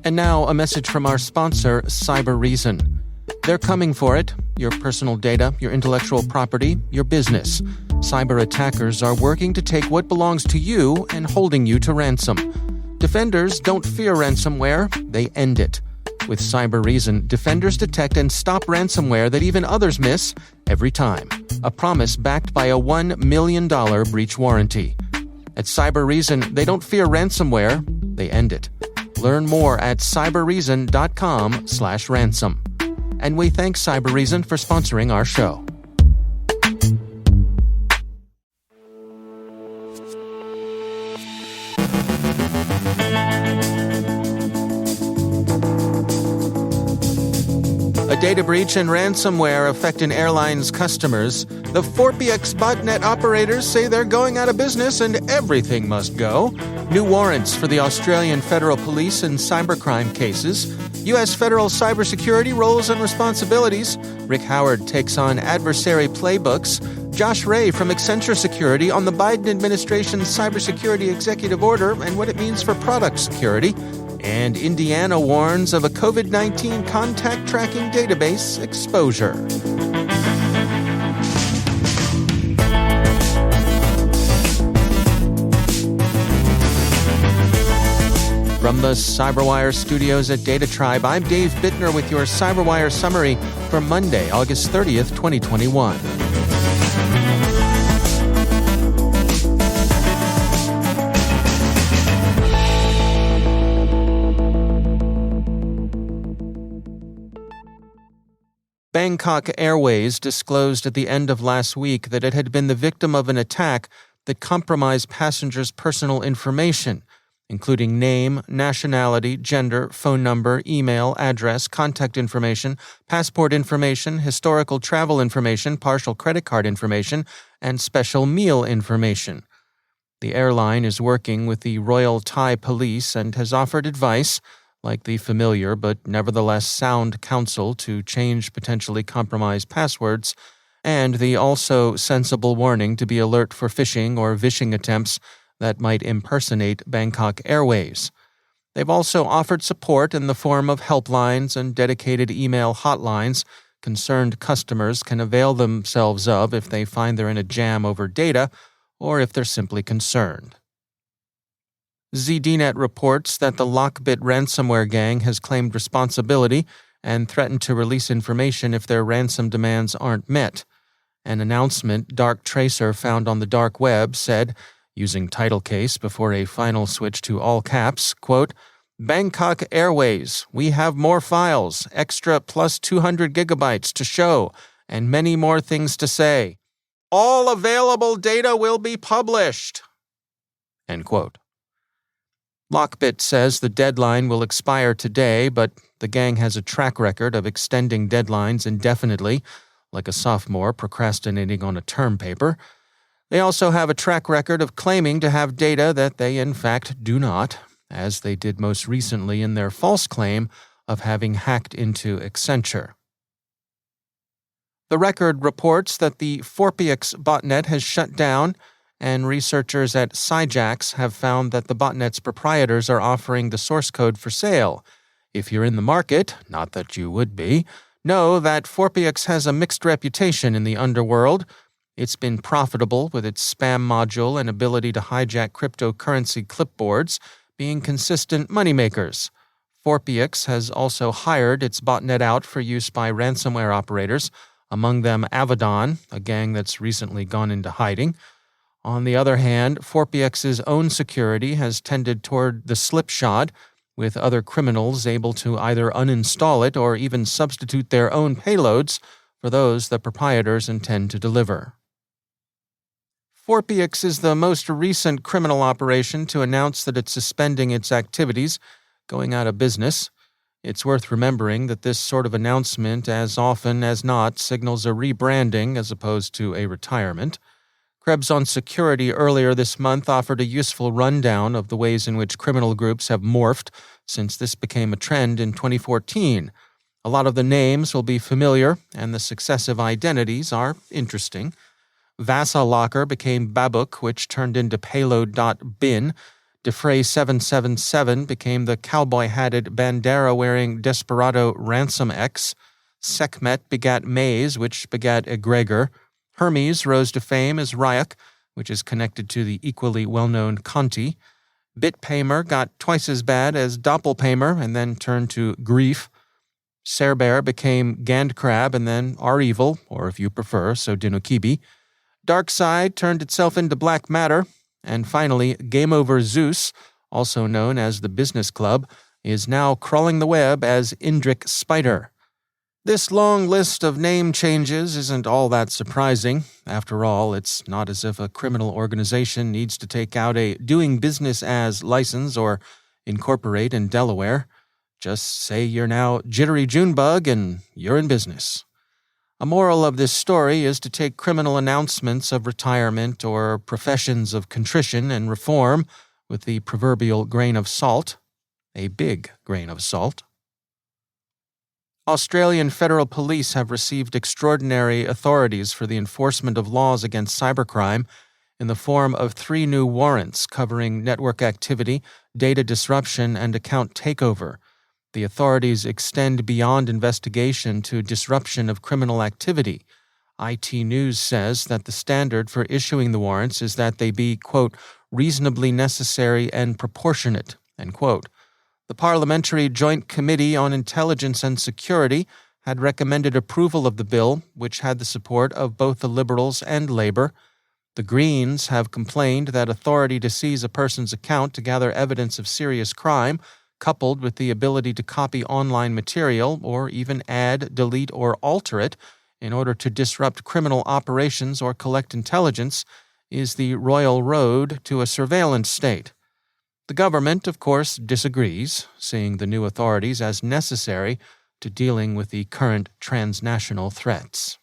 And now, a message from our sponsor, CyberReason. They're coming for it. Your personal data, your intellectual property, your business. Cyber attackers are working to take what belongs to you and holding you to ransom. Defenders don't fear ransomware, they end it. With CyberReason, defenders detect and stop ransomware that even others miss every time. A promise backed by a $1 million breach warranty. At CyberReason, they don't fear ransomware, they end it. Learn more at cyberreason.com/ransom. And we thank CyberReason for sponsoring our show. A data breach and ransomware affect an airline's customers. The Phorpiex botnet operators say they're going out of business and everything must go. New warrants for the Australian Federal Police in cybercrime cases. U.S. federal cybersecurity roles and responsibilities. Rick Howard takes on adversary playbooks. Josh Ray from Accenture Security on the Biden administration's cybersecurity executive order and what it means for product security. And Indiana warns of a COVID-19 contact tracking database exposure. From the CyberWire studios at Data Tribe, I'm Dave Bittner with your CyberWire summary for Monday, August 30th, 2021. Bangkok Airways disclosed at the end of last week that it had been the victim of an attack that compromised passengers' personal information, including name, nationality, gender, phone number, email, address, contact information, passport information, historical travel information, partial credit card information, and special meal information. The airline is working with the Royal Thai Police and has offered advice, like the familiar but nevertheless sound counsel to change potentially compromised passwords, and the also sensible warning to be alert for phishing or vishing attempts that might impersonate Bangkok Airways. They've also offered support in the form of helplines and dedicated email hotlines concerned customers can avail themselves of if they find they're in a jam over data or if they're simply concerned. ZDNet reports that the Lockbit ransomware gang has claimed responsibility and threatened to release information if their ransom demands aren't met. An announcement Dark Tracer found on the dark web said, using title case before a final switch to all caps, quote, "Bangkok Airways, we have more files, extra plus 200 gigabytes to show, and many more things to say. All available data will be published." End quote. Lockbit says the deadline will expire today, but the gang has a track record of extending deadlines indefinitely, like a sophomore procrastinating on a term paper. They also have a track record of claiming to have data that they in fact do not, as they did most recently in their false claim of having hacked into Accenture. The record reports that the Phorpiex botnet has shut down, and researchers at Cyjax have found that the botnet's proprietors are offering the source code for sale. If you're in the market, not that you would be, know that Phorpiex has a mixed reputation in the underworld. It's been profitable with its spam module and ability to hijack cryptocurrency clipboards, being consistent moneymakers. Phorpiex has also hired its botnet out for use by ransomware operators, among them Avedon, a gang that's recently gone into hiding. On the other hand, Phorpiex's own security has tended toward the slipshod, with other criminals able to either uninstall it or even substitute their own payloads for those the proprietors intend to deliver. Phorpiex is the most recent criminal operation to announce that it's suspending its activities, going out of business. It's worth remembering that this sort of announcement, as often as not, signals a rebranding as opposed to a retirement. Krebs on Security earlier this month offered a useful rundown of the ways in which criminal groups have morphed since this became a trend in 2014. A lot of the names will be familiar, and the successive identities are interesting. Vasa Locker became Babuk, which turned into Payload.bin. Defray 777 became the cowboy-hatted, bandera-wearing desperado Ransom X. Sekhmet begat Maze, which begat Egregor. Hermes rose to fame as Ryuk, which is connected to the equally well-known Conti. Bitpaymer got twice as bad as Doppelpaymer and then turned to Grief. Cerber became Gandcrab and then R-Evil, or if you prefer, Sodinokibi. Darkseid turned itself into Black Matter. And finally, Game Over Zeus, also known as the Business Club, is now crawling the web as Indrik Spider. This long list of name changes isn't all that surprising. After all, it's not as if a criminal organization needs to take out a doing business as license or incorporate in Delaware. Just say you're now Jittery Junebug and you're in business. A moral of this story is to take criminal announcements of retirement or professions of contrition and reform with the proverbial grain of salt, a big grain of salt. Australian federal police have received extraordinary authorities for the enforcement of laws against cybercrime in the form of 3 new warrants covering network activity, data disruption, and account takeover. The authorities extend beyond investigation to disruption of criminal activity. IT News says that the standard for issuing the warrants is that they be, quote, reasonably necessary and proportionate, end quote. The Parliamentary Joint Committee on Intelligence and Security had recommended approval of the bill, which had the support of both the Liberals and Labour. The Greens have complained that authority to seize a person's account to gather evidence of serious crime, coupled with the ability to copy online material or even add, delete, or alter it in order to disrupt criminal operations or collect intelligence, is the royal road to a surveillance state. The government, of course, disagrees, seeing the new authorities as necessary to dealing with the current transnational threats.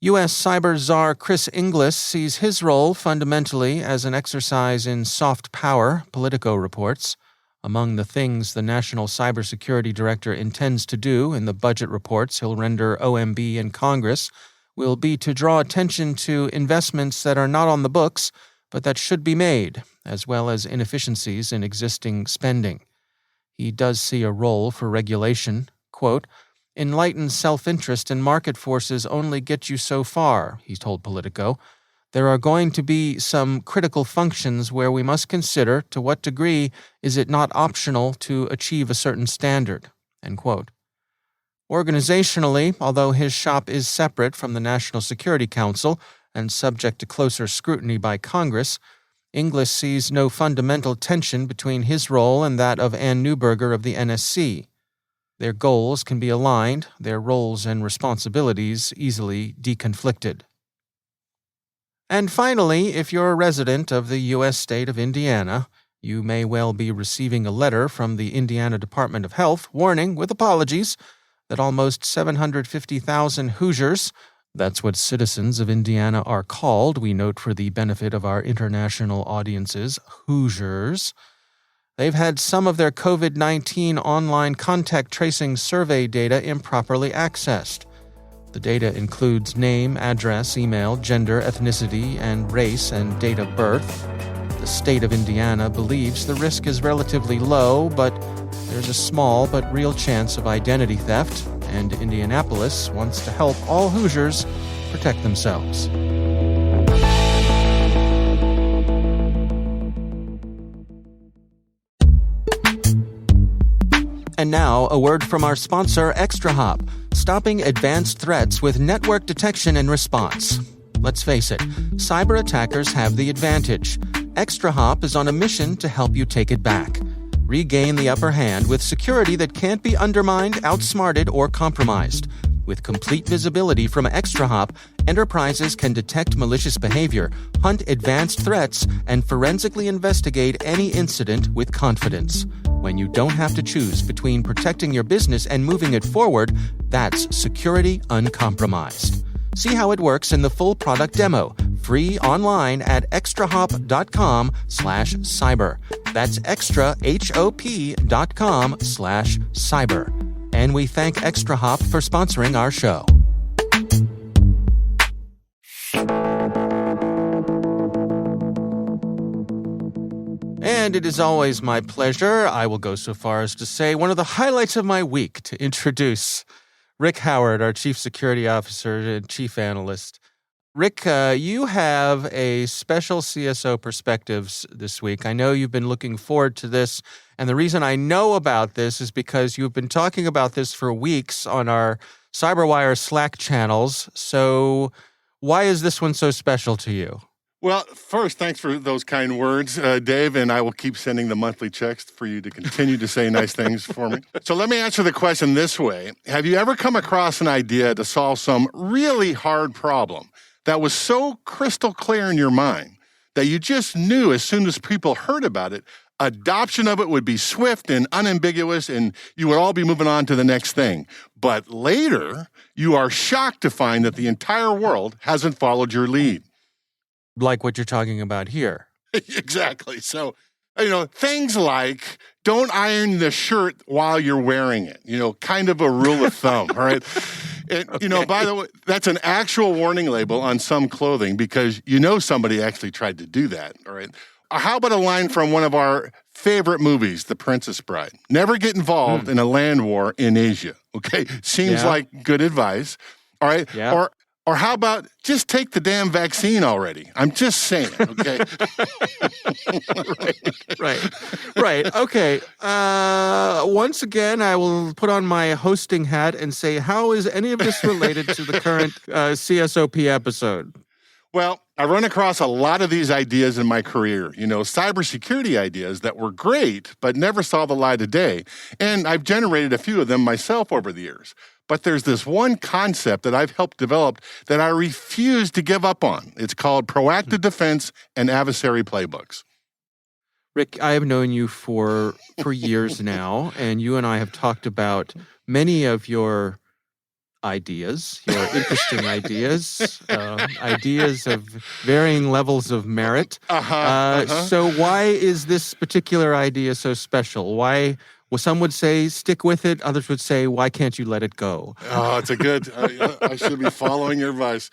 U.S. cyber czar Chris Inglis sees his role fundamentally as an exercise in soft power, Politico reports. Among the things the National Cybersecurity Director intends to do in the budget reports he'll render OMB and Congress will be to draw attention to investments that are not on the books, but that should be made, as well as inefficiencies in existing spending. He does see a role for regulation. Quote, enlightened self-interest and market forces only get you so far, he told Politico. There are going to be some critical functions where we must consider to what degree is it not optional to achieve a certain standard, end quote. Organizationally, although his shop is separate from the National Security Council and subject to closer scrutiny by Congress, Inglis sees no fundamental tension between his role and that of Ann Neuberger of the NSC. Their goals can be aligned, their roles and responsibilities easily deconflicted. And finally, if you're a resident of the U.S. state of Indiana, you may well be receiving a letter from the Indiana Department of Health warning, with apologies, that almost 750,000 Hoosiers, that's what citizens of Indiana are called, we note for the benefit of our international audiences, Hoosiers. They've had some of their COVID-19 online contact tracing survey data improperly accessed. The data includes name, address, email, gender, ethnicity, and race and date of birth. The state of Indiana believes the risk is relatively low, but there's a small but real chance of identity theft, and Indianapolis wants to help all Hoosiers protect themselves. And now, a word from our sponsor, ExtraHop, stopping advanced threats with network detection and response. Let's face it, cyber attackers have the advantage. ExtraHop is on a mission to help you take it back. Regain the upper hand with security that can't be undermined, outsmarted, or compromised. With complete visibility from ExtraHop, enterprises can detect malicious behavior, hunt advanced threats, and forensically investigate any incident with confidence. When you don't have to choose between protecting your business and moving it forward, that's security uncompromised. See how it works in the full product demo, free online at extrahop.com/cyber. That's extrahop.com/cyber. And we thank ExtraHop for sponsoring our show. And it is always my pleasure, I will go so far as to say, one of the highlights of my week to introduce Rick Howard, our Chief Security Officer and Chief Analyst. Rick, you have a special CSO perspectives this week. I know you've been looking forward to this, and the reason I know about this is because you've been talking about this for weeks on our CyberWire Slack channels. So why is this one so special to you? Well, first, thanks for those kind words, Dave, and I will keep sending the monthly checks for you to continue to say nice things for me. So let me answer the question this way. Have you ever come across an idea to solve some really hard problem that was so crystal clear in your mind that you just knew as soon as people heard about it, adoption of it would be swift and unambiguous, and you would all be moving on to the next thing. But later, you are shocked to find that the entire world hasn't followed your lead. Like what you're talking about here. Exactly. So, things like don't iron the shirt while you're wearing it, kind of a rule of thumb, all right? And, Okay. by the way, that's an actual warning label on some clothing because somebody actually tried to do that, all right? Or how about a line from one of our favorite movies, The Princess Bride? Never get involved in a land war in Asia, okay? Seems like good advice, all right? Yeah. Or how about just take the damn vaccine already? I'm just saying, okay? Right. Okay. Once again, I will put on my hosting hat and say, how is any of this related to the current CSOP episode? Well, I run across a lot of these ideas in my career, cybersecurity ideas that were great, but never saw the light of day. And I've generated a few of them myself over the years. But there's this one concept that I've helped develop that I refuse to give up on. It's called proactive defense and adversary playbooks. Rick, I have known you for years now, and you and I have talked about many of your ideas, your interesting ideas, ideas of varying levels of merit. So why is this particular idea so special? Why? Well, some would say stick with it. Others would say, why can't you let it go? Oh, it's a good, I should be following your advice.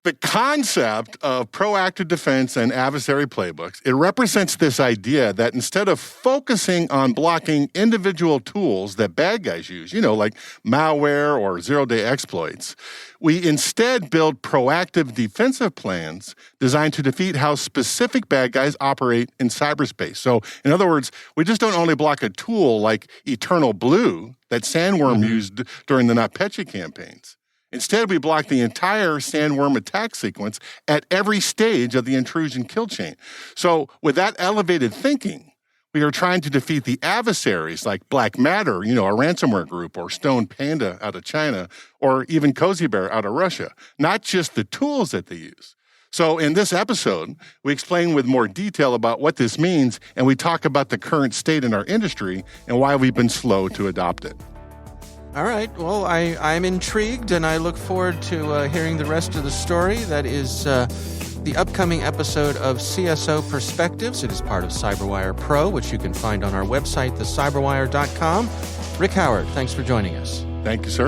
The concept of proactive defense and adversary playbooks, it represents this idea that instead of focusing on blocking individual tools that bad guys use, like malware or zero-day exploits, we instead build proactive defensive plans designed to defeat how specific bad guys operate in cyberspace. So, in other words, we just don't only block a tool like Eternal Blue that Sandworm used during the NotPetya campaigns. Instead, we block the entire Sandworm attack sequence at every stage of the intrusion kill chain. So with that elevated thinking, we are trying to defeat the adversaries like Black Matter, a ransomware group, or Stone Panda out of China, or even Cozy Bear out of Russia, not just the tools that they use. So in this episode, we explain with more detail about what this means, and we talk about the current state in our industry and why we've been slow to adopt it. All right. Well, I'm intrigued, and I look forward to hearing the rest of the story. That is the upcoming episode of CSO Perspectives. It is part of CyberWire Pro, which you can find on our website, thecyberwire.com. Rick Howard, thanks for joining us. Thank you, sir.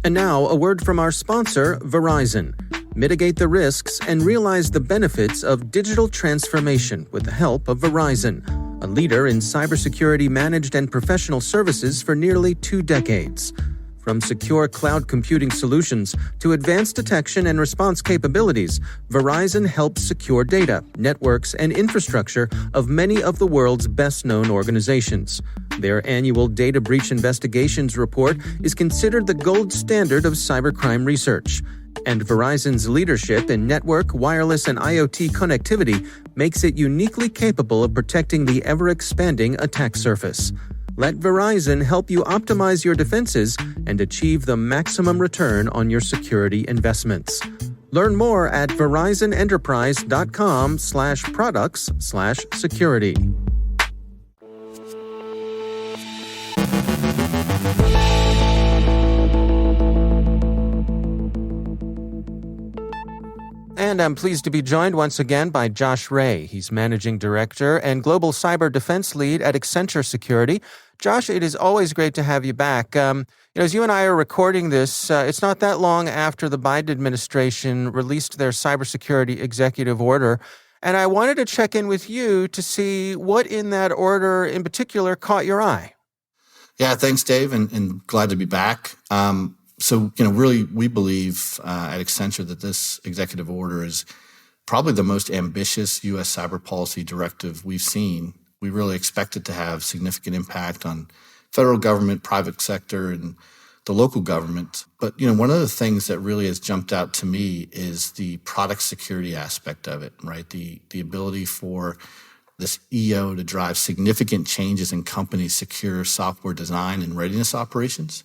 And now, a word from our sponsor, Verizon. Mitigate the risks and realize the benefits of digital transformation with the help of Verizon, a leader in cybersecurity managed and professional services for nearly 2 decades. From secure cloud computing solutions to advanced detection and response capabilities, Verizon helps secure data, networks, and infrastructure of many of the world's best-known organizations. Their annual Data Breach Investigations report is considered the gold standard of cybercrime research. And Verizon's leadership in network, wireless, and IoT connectivity makes it uniquely capable of protecting the ever-expanding attack surface. Let Verizon help you optimize your defenses and achieve the maximum return on your security investments. Learn more at verizonenterprise.com/products/security. And I'm pleased to be joined once again by Josh Ray. He's Managing Director and Global Cyber Defense Lead at Accenture Security. Josh, it is always great to have you back. As you and I are recording this, it's not that long after the Biden administration released their cybersecurity executive order, and I wanted to check in with you to see what in that order in particular caught your eye. Yeah, thanks, Dave, and glad to be back. Really, we believe at Accenture that this executive order is probably the most ambitious U.S. cyber policy directive we've seen. We really expect it to have significant impact on federal government, private sector, and the local government. But, one of the things that really has jumped out to me is the product security aspect of it, right? The ability for this EO to drive significant changes in companies' secure software design and readiness operations.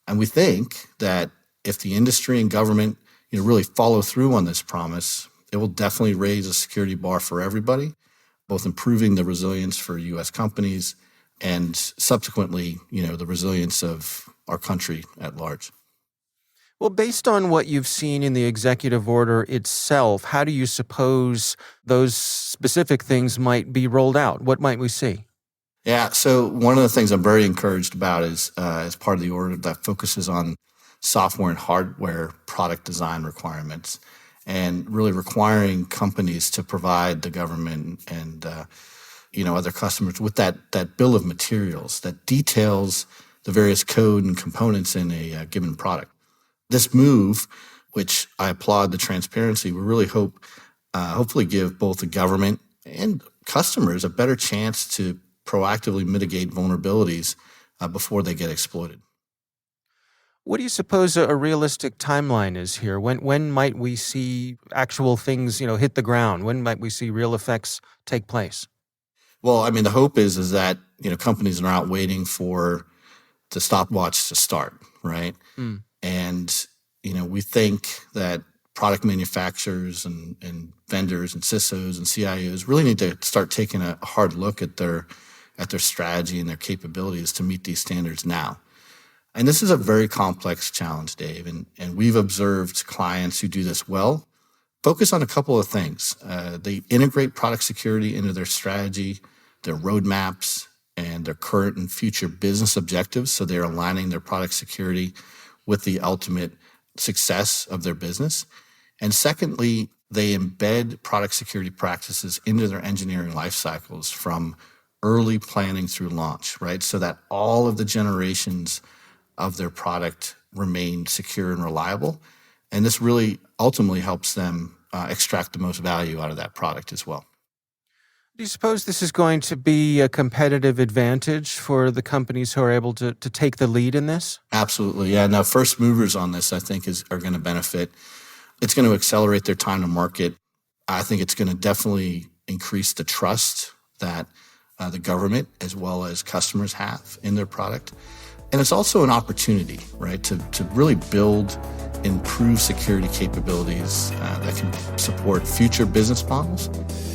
And we think that if the industry and government, really follow through on this promise, it will definitely raise a security bar for everybody, both improving the resilience for U.S. companies and subsequently, the resilience of our country at large. Well, based on what you've seen in the executive order itself, how do you suppose those specific things might be rolled out? What might we see? Yeah, so one of the things I'm very encouraged about is as part of the order that focuses on software and hardware product design requirements and really requiring companies to provide the government and other customers with that bill of materials that details the various code and components in a given product. This move, which I applaud the transparency, we really hopefully give both the government and customers a better chance to proactively mitigate vulnerabilities before they get exploited. What do you suppose a realistic timeline is here? When might we see actual things, hit the ground? When might we see real effects take place? Well, the hope is that, companies are not waiting for the stopwatch to start, right? Mm. And, we think that product manufacturers and vendors and CISOs and CIOs really need to start taking a hard look at their strategy and their capabilities to meet these standards now. And this is a very complex challenge, Dave, and we've observed clients who do this well focus on a couple of things. They integrate product security into their strategy, their roadmaps, and their current and future business objectives, so they're aligning their product security with the ultimate success of their business. And secondly, they embed product security practices into their engineering life cycles from early planning through launch, right? So that all of the generations of their product remain secure and reliable. And this really ultimately helps them extract the most value out of that product as well. Do you suppose this is going to be a competitive advantage for the companies who are able to take the lead in this? Absolutely, yeah. Now, first movers on this, I think, are going to benefit. It's going to accelerate their time to market. I think it's going to definitely increase the trust that the government as well as customers have in their product. And it's also an opportunity, right, to really build improved security capabilities that can support future business models.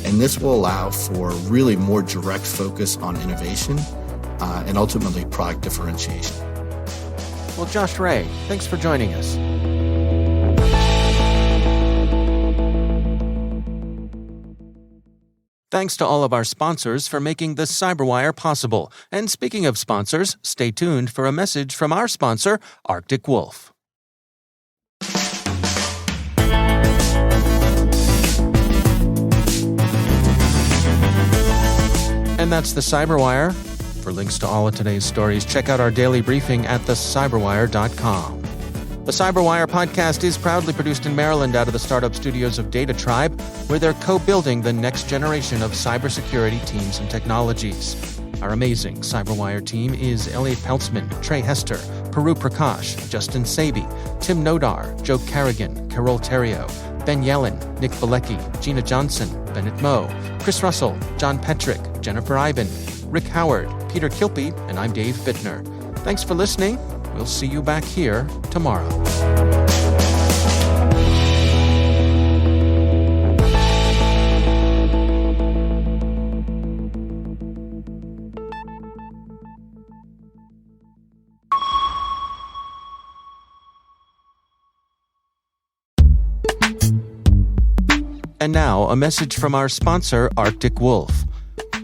And this will allow for really more direct focus on innovation and ultimately product differentiation. Well, Josh Ray, thanks for joining us. Thanks to all of our sponsors for making the CyberWire possible. And speaking of sponsors, stay tuned for a message from our sponsor, Arctic Wolf. And that's the CyberWire. For links to all of today's stories, check out our daily briefing at thecyberwire.com. The CyberWire podcast is proudly produced in Maryland out of the startup studios of Data Tribe, where they're co-building the next generation of cybersecurity teams and technologies. Our amazing CyberWire team is Elliot Peltzman, Trey Hester, Peru Prakash, Justin Sabi, Tim Nodar, Joe Carrigan, Carol Terrio, Ben Yellen, Nick Bilecki, Gina Johnson, Bennett Moe, Chris Russell, John Petrick, Jennifer Iben, Rick Howard, Peter Kilpie, and I'm Dave Bittner. Thanks for listening. We'll see you back here tomorrow. And now, a message from our sponsor, Arctic Wolf.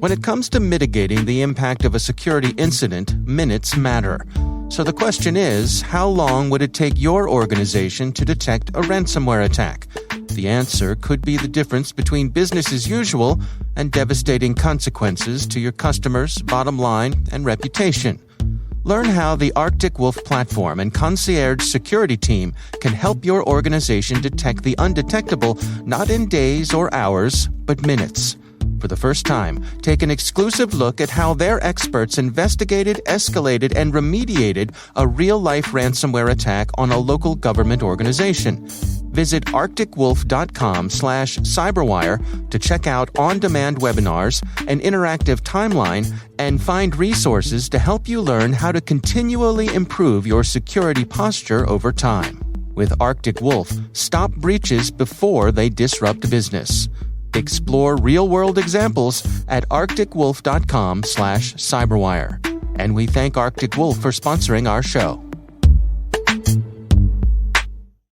When it comes to mitigating the impact of a security incident, minutes matter. So the question is, how long would it take your organization to detect a ransomware attack? The answer could be the difference between business as usual and devastating consequences to your customers' bottom line and reputation. Learn how the Arctic Wolf platform and concierge security team can help your organization detect the undetectable, not in days or hours, but minutes. For the first time, take an exclusive look at how their experts investigated, escalated, and remediated a real-life ransomware attack on a local government organization. Visit arcticwolf.com/cyberwire to check out on-demand webinars, an interactive timeline, and find resources to help you learn how to continually improve your security posture over time. With Arctic Wolf, stop breaches before they disrupt business. Explore real-world examples at arcticwolf.com/cyberwire. And we thank Arctic Wolf for sponsoring our show.